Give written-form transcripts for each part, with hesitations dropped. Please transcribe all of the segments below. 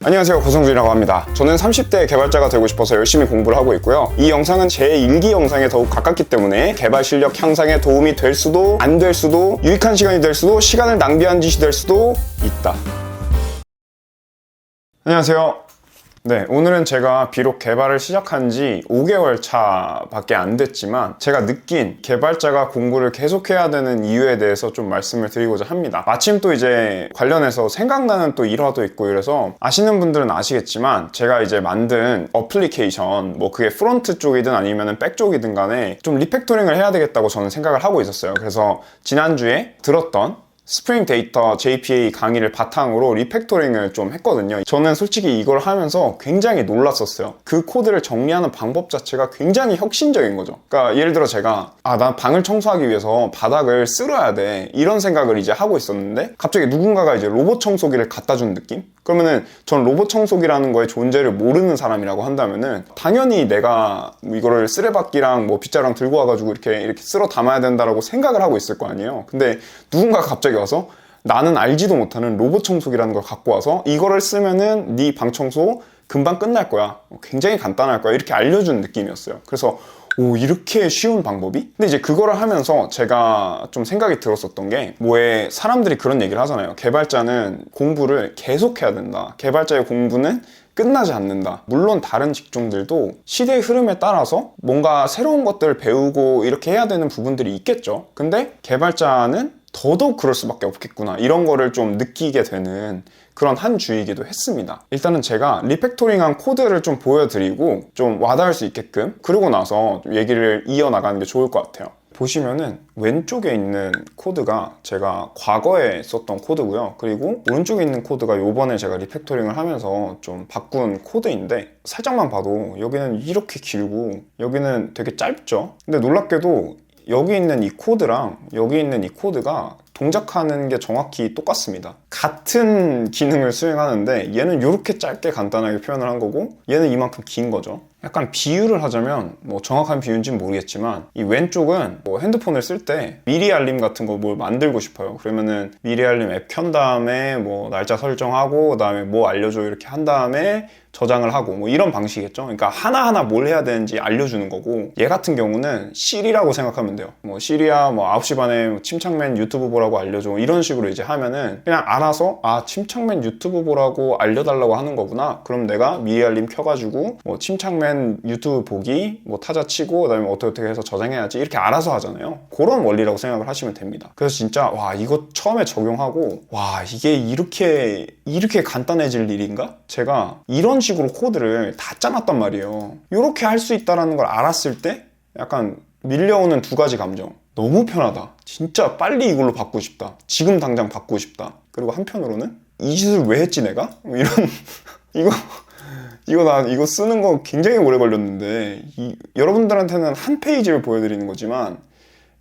안녕하세요, 고성준이라고 합니다. 저는 30대 개발자가 되고 싶어서 열심히 공부를 하고 있고요. 이 영상은 제 일기 영상에 더욱 가깝기 때문에 개발 실력 향상에 도움이 될 수도 안 될 수도 유익한 시간이 될 수도 시간을 낭비한 짓이 될 수도 있다. 안녕하세요. 네, 오늘은 제가 비록 개발을 시작한 지 5개월 차밖에 안 됐지만 제가 느낀 개발자가 공부를 계속해야 되는 이유에 대해서 좀 말씀을 드리고자 합니다. 마침 또 이제 관련해서 생각나는 또 일화도 있고 이래서 아시는 분들은 아시겠지만 제가 이제 만든 어플리케이션 뭐 그게 프론트 쪽이든 아니면 백 쪽이든 간에 좀 리팩토링을 해야 되겠다고 저는 생각을 하고 있었어요. 그래서 지난주에 들었던 스프링 데이터 JPA 강의를 바탕으로 리팩토링을 좀 했거든요. 저는 솔직히 이걸 하면서 굉장히 놀랐었어요. 그 코드를 정리하는 방법 자체가 굉장히 혁신적인 거죠. 그러니까 예를 들어 제가 난 방을 청소하기 위해서 바닥을 쓸어야 돼, 이런 생각을 이제 하고 있었는데 갑자기 누군가가 이제 로봇 청소기를 갖다 준 느낌? 그러면은 전 로봇 청소기라는 거의 존재를 모르는 사람이라고 한다면은 당연히 내가 이거를 쓰레받기랑 뭐 빗자루랑 들고 와가지고 이렇게 쓸어 담아야 된다라고 생각을 하고 있을 거 아니에요. 근데 누군가가 갑자기 와서 나는 알지도 못하는 로봇 청소기라는 걸 갖고 와서 이거를 쓰면은 네 방 청소 금방 끝날 거야, 굉장히 간단할 거야, 이렇게 알려준 느낌이었어요. 그래서 이렇게 쉬운 방법이? 근데 이제 그거를 하면서 제가 좀 생각이 들었었던 게 뭐에 사람들이 그런 얘기를 하잖아요. 개발자는 공부를 계속 해야 된다. 개발자의 공부는 끝나지 않는다. 물론 다른 직종들도 시대의 흐름에 따라서 뭔가 새로운 것들을 배우고 이렇게 해야 되는 부분들이 있겠죠. 근데 개발자는 더더욱 그럴 수밖에 없겠구나, 이런 거를 좀 느끼게 되는 그런 한 주이기도 했습니다. 일단은 제가 리팩토링한 코드를 좀 보여드리고 좀 와닿을 수 있게끔, 그러고 나서 얘기를 이어나가는 게 좋을 것 같아요. 보시면은 왼쪽에 있는 코드가 제가 과거에 썼던 코드고요. 그리고 오른쪽에 있는 코드가 요번에 제가 리팩토링을 하면서 좀 바꾼 코드인데, 살짝만 봐도 여기는 이렇게 길고 여기는 되게 짧죠. 근데 놀랍게도 여기 있는 이 코드랑 여기 있는 이 코드가 동작하는 게 정확히 똑같습니다. 같은 기능을 수행하는데 얘는 이렇게 짧게 간단하게 표현을 한 거고 얘는 이만큼 긴 거죠. 약간 비유를 하자면 뭐 정확한 비유인지는 모르겠지만 이 왼쪽은 뭐 핸드폰을 쓸 때 미리 알림 같은 거 뭘 만들고 싶어요. 그러면은 미리 알림 앱 켠 다음에 뭐 날짜 설정하고 그다음에 뭐 알려줘 이렇게 한 다음에 저장을 하고 뭐 이런 방식이겠죠. 그러니까 하나하나 뭘 해야 되는지 알려주는 거고, 얘 같은 경우는 시리라고 생각하면 돼요. 뭐 시리야 뭐 9시 반에 침착맨 유튜브 보라고 알려줘, 이런 식으로 이제 하면은 그냥 알아서 침착맨 유튜브 보라고 알려달라고 하는 거구나, 그럼 내가 미리 알림 켜가지고 뭐 침착맨 유튜브 보기 뭐 타자 치고 그다음에 어떻게 해서 저장해야지, 이렇게 알아서 하잖아요. 그런 원리라고 생각을 하시면 됩니다. 그래서 진짜 이거 처음에 적용하고 이게 이렇게 간단해질 일인가? 제가 이런 식으로 코드를 다 짜놨단 말이에요. 이렇게 할 수 있다는 걸 알았을 때 약간 밀려오는 두 가지 감정. 너무 편하다, 진짜 빨리 이걸로 바꾸고 싶다, 지금 당장 바꾸고 싶다. 그리고 한편으로는 이 짓을 왜 했지 내가? 이런 이거 쓰는 거 굉장히 오래 걸렸는데, 여러분들한테는 한 페이지를 보여드리는 거지만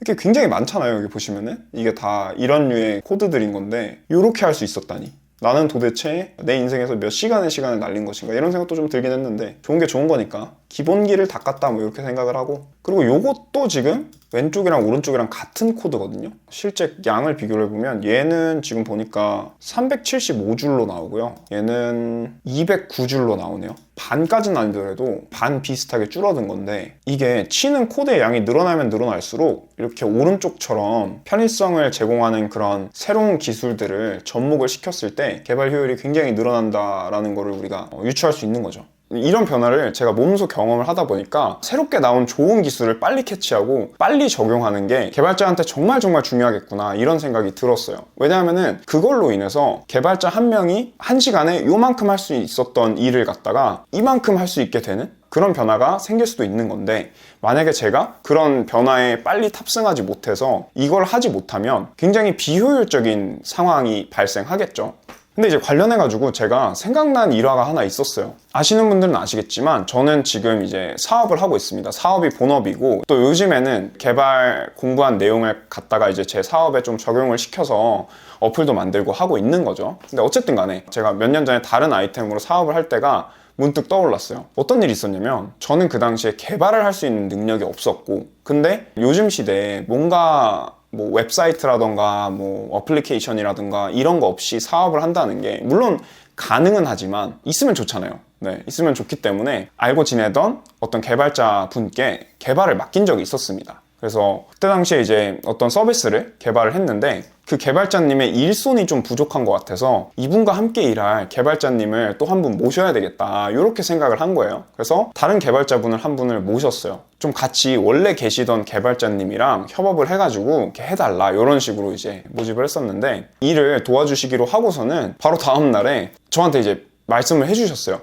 이렇게 굉장히 많잖아요. 여기 보시면은 이게 다 이런 류의 코드들인 건데 이렇게 할 수 있었다니, 나는 도대체 내 인생에서 몇 시간의 시간을 날린 것인가, 이런 생각도 좀 들긴 했는데 좋은 게 좋은 거니까 기본기를 닦았다 뭐 이렇게 생각을 하고, 그리고 요것도 지금 왼쪽이랑 오른쪽이랑 같은 코드거든요. 실제 양을 비교를 해보면 얘는 지금 보니까 375줄로 나오고요, 얘는 209줄로 나오네요. 반까지는 아니더라도 반 비슷하게 줄어든 건데, 이게 치는 코드의 양이 늘어나면 늘어날수록 이렇게 오른쪽처럼 편의성을 제공하는 그런 새로운 기술들을 접목을 시켰을 때 개발 효율이 굉장히 늘어난다라는 거를 우리가 유추할 수 있는 거죠. 이런 변화를 제가 몸소 경험을 하다 보니까 새롭게 나온 좋은 기술을 빨리 캐치하고 빨리 적용하는 게 개발자한테 정말 중요하겠구나, 이런 생각이 들었어요. 왜냐하면은 그걸로 인해서 개발자 한 명이 한 시간에 요만큼 할 수 있었던 일을 갖다가 이만큼 할 수 있게 되는 그런 변화가 생길 수도 있는 건데, 만약에 제가 그런 변화에 빨리 탑승하지 못해서 이걸 하지 못하면 굉장히 비효율적인 상황이 발생하겠죠. 근데 이제 관련해가지고 제가 생각난 일화가 하나 있었어요. 아시는 분들은 아시겠지만 저는 지금 이제 사업을 하고 있습니다. 사업이 본업이고, 또 요즘에는 개발 공부한 내용을 갖다가 이제 제 사업에 좀 적용을 시켜서 어플도 만들고 하고 있는 거죠. 근데 어쨌든 간에 제가 몇 년 전에 다른 아이템으로 사업을 할 때가 문득 떠올랐어요. 어떤 일이 있었냐면, 저는 그 당시에 개발을 할 수 있는 능력이 없었고, 근데 요즘 시대에 뭔가 뭐 웹사이트라던가 뭐 어플리케이션이라든가 이런 거 없이 사업을 한다는 게, 물론 가능은 하지만 있으면 좋잖아요. 네, 있으면 좋기 때문에 알고 지내던 어떤 개발자 분께 개발을 맡긴 적이 있었습니다. 그래서 그때 당시에 이제 어떤 서비스를 개발을 했는데 그 개발자님의 일손이 좀 부족한 것 같아서 이분과 함께 일할 개발자님을 또 한 분 모셔야 되겠다 이렇게 생각을 한 거예요. 그래서 다른 개발자분을 한 분을 모셨어요. 좀 같이 원래 계시던 개발자님이랑 협업을 해가지고 이렇게 해달라 이런 식으로 이제 모집을 했었는데 일을 도와주시기로 하고서는 바로 다음 날에 저한테 이제 말씀을 해주셨어요.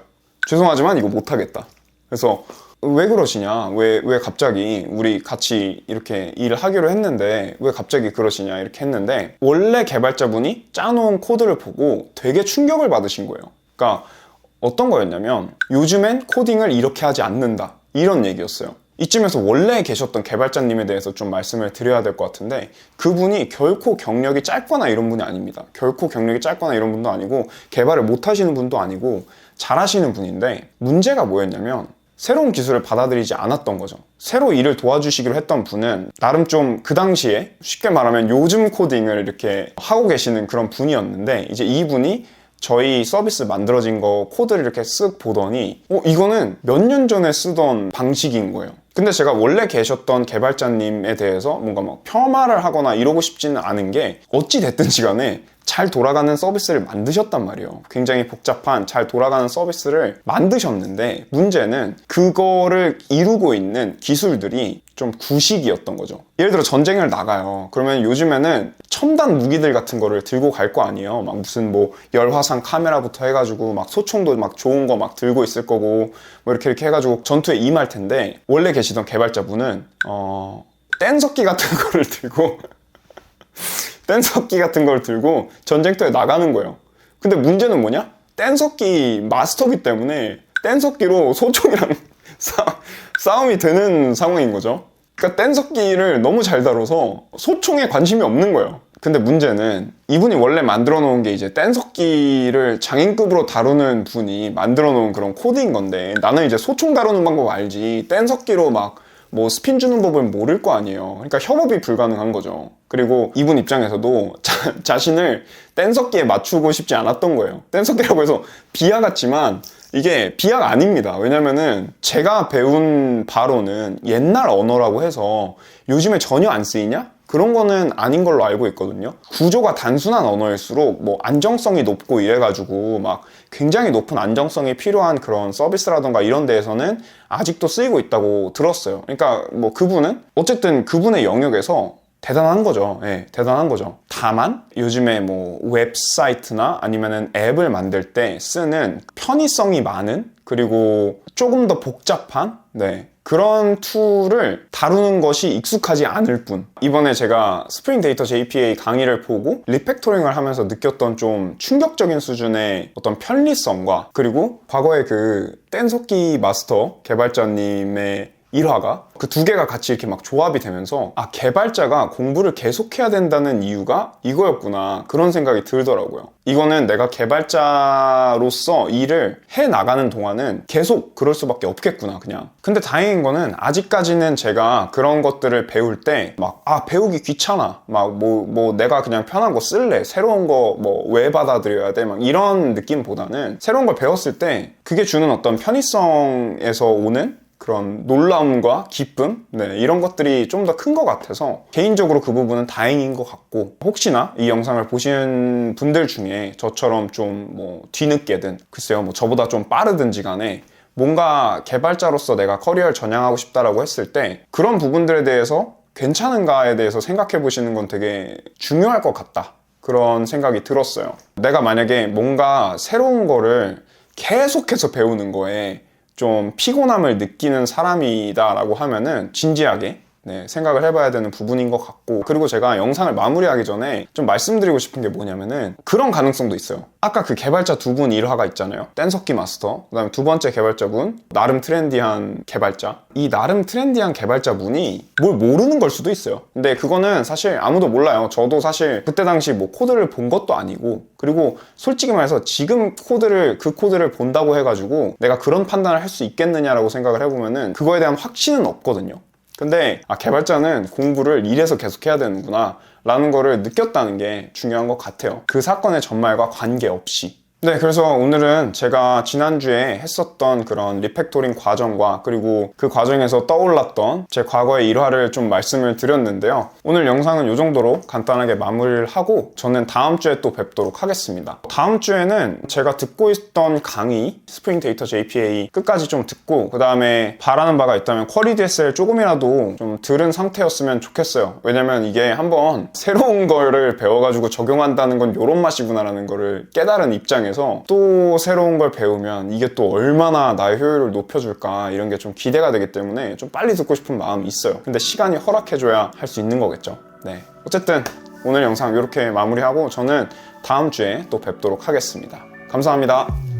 죄송하지만 이거 못하겠다. 그래서 왜 그러시냐? 왜 갑자기 우리 같이 이렇게 일을 하기로 했는데 왜 갑자기 그러시냐? 이렇게 했는데 원래 개발자분이 짜놓은 코드를 보고 되게 충격을 받으신 거예요. 그러니까 어떤 거였냐면 요즘엔 코딩을 이렇게 하지 않는다. 이런 얘기였어요. 이쯤에서 원래 계셨던 개발자님에 대해서 좀 말씀을 드려야 될 것 같은데 그분이 결코 경력이 짧거나 이런 분이 아닙니다. 결코 경력이 짧거나 이런 분도 아니고 개발을 못 하시는 분도 아니고 잘하시는 분인데 문제가 뭐였냐면 새로운 기술을 받아들이지 않았던 거죠. 새로 일을 도와주시기로 했던 분은 나름 좀 그 당시에 쉽게 말하면 요즘 코딩을 이렇게 하고 계시는 그런 분이었는데 이제 이분이 저희 서비스 만들어진 거 코드를 이렇게 쓱 보더니 이거는 몇 년 전에 쓰던 방식인 거예요. 근데 제가 원래 계셨던 개발자님에 대해서 뭔가 막 폄하를 하거나 이러고 싶지는 않은 게 어찌 됐든지 간에 잘 돌아가는 서비스를 만드셨단 말이에요. 굉장히 복잡한 잘 돌아가는 서비스를 만드셨는데 문제는 그거를 이루고 있는 기술들이 좀 구식이었던 거죠. 예를 들어 전쟁을 나가요. 그러면 요즘에는 첨단 무기들 같은 거를 들고 갈 거 아니에요. 막 무슨 뭐 열화상 카메라부터 해가지고 막 소총도 막 좋은 거 막 들고 있을 거고 뭐 이렇게 해가지고 전투에 임할 텐데 원래 계시던 개발자분은 뗀석기 같은 거를 들고 뗀석기 같은 걸 들고 전쟁터에 나가는 거예요. 근데 문제는 뭐냐? 뗀석기 마스터기 때문에 뗀석기로 소총이랑 싸움이 되는 상황인 거죠. 그러니까 뗀석기를 너무 잘 다뤄서 소총에 관심이 없는 거예요. 근데 문제는 이분이 원래 만들어 놓은 게 이제 뗀석기를 장인급으로 다루는 분이 만들어 놓은 그런 코드인 건데 나는 이제 소총 다루는 방법 알지 뗀석기로 막 뭐 스핀 주는 법을 모를 거 아니에요. 그러니까 협업이 불가능한 거죠. 그리고 이분 입장에서도 자신을 뗀석기에 맞추고 싶지 않았던 거예요. 뗀석기라고 해서 비하 같지만 이게 비하가 아닙니다. 왜냐면은 제가 배운 바로는 옛날 언어라고 해서 요즘에 전혀 안 쓰이냐? 그런 거는 아닌 걸로 알고 있거든요. 구조가 단순한 언어일수록 뭐 안정성이 높고 이래가지고 막 굉장히 높은 안정성이 필요한 그런 서비스라던가 이런 데에서는 아직도 쓰이고 있다고 들었어요. 그러니까 뭐 그분은 어쨌든 그분의 영역에서 대단한 거죠. 예, 대단한 거죠. 다만 요즘에 뭐 웹사이트나 아니면은 앱을 만들 때 쓰는 편의성이 많은 그리고 조금 더 복잡한 그런 툴을 다루는 것이 익숙하지 않을 뿐. 이번에 제가 스프링 데이터 JPA 강의를 보고 리팩토링을 하면서 느꼈던 좀 충격적인 수준의 어떤 편리성과 그리고 과거에 그 뗀석기 마스터 개발자님의 일화가 그 두 개가 같이 이렇게 막 조합이 되면서 개발자가 공부를 계속해야 된다는 이유가 이거였구나 그런 생각이 들더라고요. 이거는 내가 개발자로서 일을 해나가는 동안은 계속 그럴 수밖에 없겠구나 그냥. 근데 다행인 거는 아직까지는 제가 그런 것들을 배울 때 막 배우기 귀찮아 막 뭐 내가 그냥 편한 거 쓸래 새로운 거 뭐 왜 받아들여야 돼 막 이런 느낌보다는 새로운 걸 배웠을 때 그게 주는 어떤 편의성에서 오는 그런 놀라움과 기쁨 이런 것들이 좀 더 큰 것 같아서 개인적으로 그 부분은 다행인 것 같고 혹시나 이 영상을 보시는 분들 중에 저처럼 좀 뭐 뒤늦게든 글쎄요 뭐 저보다 좀 빠르든지 간에 뭔가 개발자로서 내가 커리어를 전향하고 싶다라고 했을 때 그런 부분들에 대해서 괜찮은가에 대해서 생각해 보시는 건 되게 중요할 것 같다 그런 생각이 들었어요. 내가 만약에 뭔가 새로운 거를 계속해서 배우는 거에 좀 피곤함을 느끼는 사람이다라고 하면은 진지하게 생각을 해봐야 되는 부분인 것 같고 그리고 제가 영상을 마무리하기 전에 좀 말씀드리고 싶은 게 뭐냐면은 그런 가능성도 있어요. 아까 그 개발자 두 분 일화가 있잖아요. 뗀석기 마스터 그 다음에 두 번째 개발자분 나름 트렌디한 개발자 이 나름 트렌디한 개발자분이 뭘 모르는 걸 수도 있어요. 근데 그거는 사실 아무도 몰라요. 저도 사실 그때 당시 뭐 코드를 본 것도 아니고 그리고 솔직히 말해서 지금 그 코드를 본다고 해가지고 내가 그런 판단을 할 수 있겠느냐라고 생각을 해보면은 그거에 대한 확신은 없거든요. 근데 개발자는 공부를 이래서 계속 해야 되는구나 라는 거를 느꼈다는 게 중요한 것 같아요. 그 사건의 전말과 관계없이 네, 그래서 오늘은 제가 지난주에 했었던 그런 리팩토링 과정과 그리고 그 과정에서 떠올랐던 제 과거의 일화를 좀 말씀을 드렸는데요. 오늘 영상은 이 정도로 간단하게 마무리를 하고 저는 다음 주에 또 뵙도록 하겠습니다. 다음 주에는 제가 듣고 있던 강의 스프링 데이터 JPA 끝까지 좀 듣고 그 다음에 바라는 바가 있다면 쿼리 DSL 조금이라도 좀 들은 상태였으면 좋겠어요. 왜냐면 이게 한번 새로운 거를 배워가지고 적용한다는 건 이런 맛이구나라는 거를 깨달은 입장에서 또 새로운 걸 배우면 이게 또 얼마나 나의 효율을 높여줄까 이런 게 좀 기대가 되기 때문에 좀 빨리 듣고 싶은 마음이 있어요. 근데 시간이 허락해줘야 할 수 있는 거겠죠. 네, 어쨌든 오늘 영상 이렇게 마무리하고 저는 다음 주에 또 뵙도록 하겠습니다. 감사합니다.